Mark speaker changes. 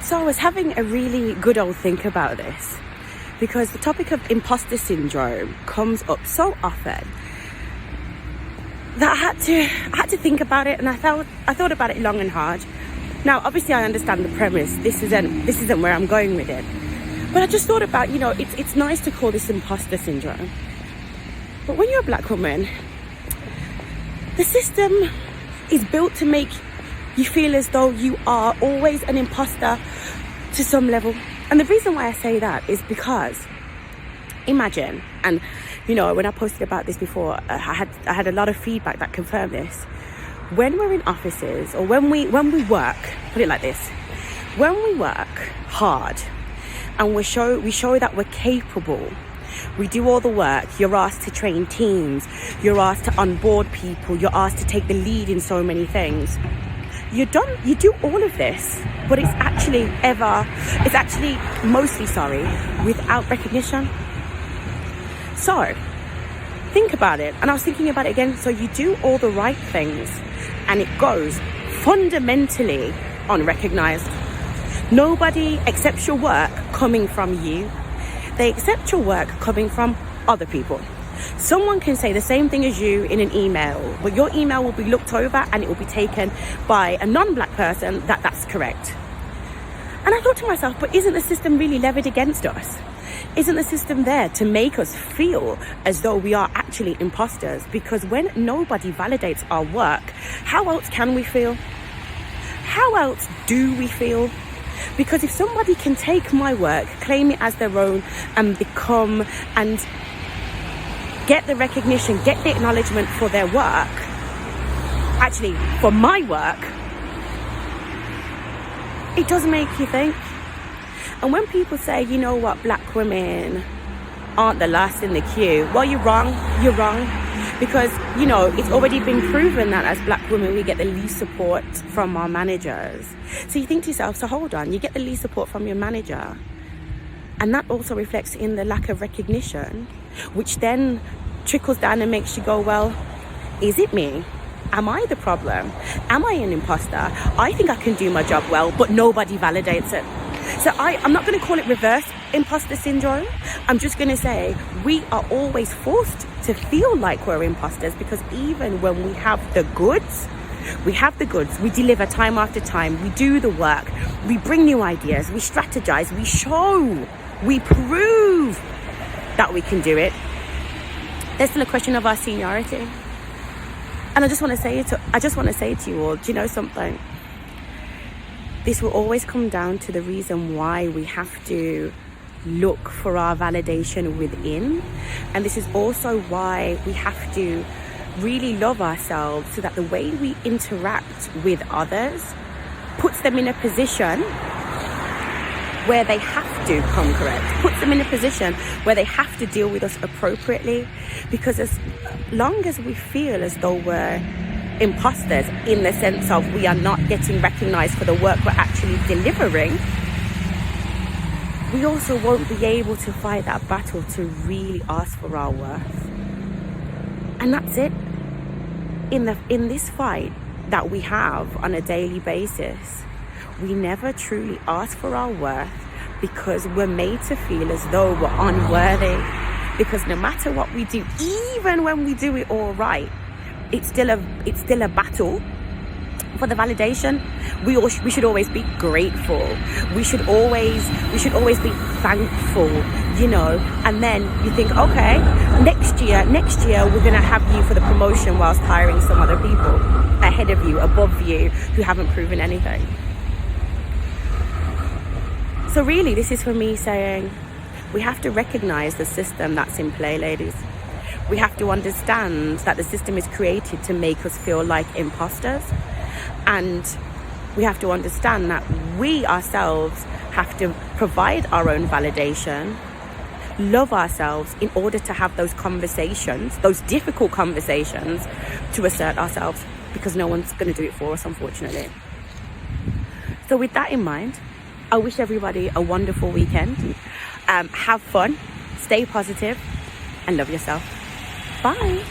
Speaker 1: So I was having a really good old think about this, because the topic of imposter syndrome comes up so often that I had to think about it, and I thought about it long and hard. Now, obviously, I understand the premise. This isn't where I'm going with it. But I just thought about, it's nice to call this imposter syndrome. But when you're a black woman, the system is built to make you feel as though you are always an imposter to some level. And the reason why I say that is because, imagine, and when I posted about this before, I had a lot of feedback that confirmed this. When we're in offices, or when we work, put it like this, when we work hard and we show that we're capable, we do all the work. You're asked to train teams, you're asked to onboard people, you're asked to take the lead in so many things. You do all of this, but it's actually mostly without recognition. So think about it. And I was thinking about it again. So you do all the right things and it goes fundamentally unrecognized. Nobody accepts your work coming from you. They accept your work coming from other people. Someone can say the same thing as you in an email, but your email will be looked over and it will be taken by a non-black person that's correct. And I thought to myself, but isn't the system really levied against us? Isn't the system there to make us feel as though we are actually imposters? Because when nobody validates our work, how else can we feel? How else do we feel? Because if somebody can take my work, claim it as their own, and become and get the recognition, get the acknowledgement for their work, actually for my work, it does make you think. And when people say, you know what, black women aren't the last in the queue, well, you're wrong. Because, it's already been proven that as black women, we get the least support from our managers. So you think to yourself, so hold on, you get the least support from your manager. And that also reflects in the lack of recognition, which then trickles down and makes you go, well, is it me? Am I the problem? Am I an imposter? I think I can do my job well, but nobody validates it. So I'm not going to call it reverse imposter syndrome. I'm just going to say we are always forced to feel like we're imposters, because even when we have the goods, we deliver time after time, we do the work, we bring new ideas, we strategize, we show, we prove that we can do it. There's still a question of our seniority. And I just want to say to you all, do you know something? This will always come down to the reason why we have to look for our validation within. And this is also why we have to really love ourselves, so that the way we interact with others puts them in a position where they have to come correct, puts them in a position where they have to deal with us appropriately. Because as long as we feel as though we're imposters, in the sense of we are not getting recognized for the work we're actually delivering, we also won't be able to fight that battle to really ask for our worth. And that's it. In this fight that we have on a daily basis, we never truly ask for our worth, because we're made to feel as though we're unworthy. Because no matter what we do, even when we do it all right, it's still a battle for the validation. We should always be grateful. We should always be thankful, And then you think, okay, next year we're gonna have you for the promotion, whilst hiring some other people ahead of you, above you, who haven't proven anything. So really, this is for me saying, we have to recognize the system that's in play, ladies. We have to understand that the system is created to make us feel like imposters. And we have to understand that we ourselves have to provide our own validation, love ourselves in order to have those conversations, those difficult conversations, to assert ourselves, because no one's going to do it for us, unfortunately. So with that in mind, I wish everybody a wonderful weekend. Have fun, stay positive, and love yourself. Bye.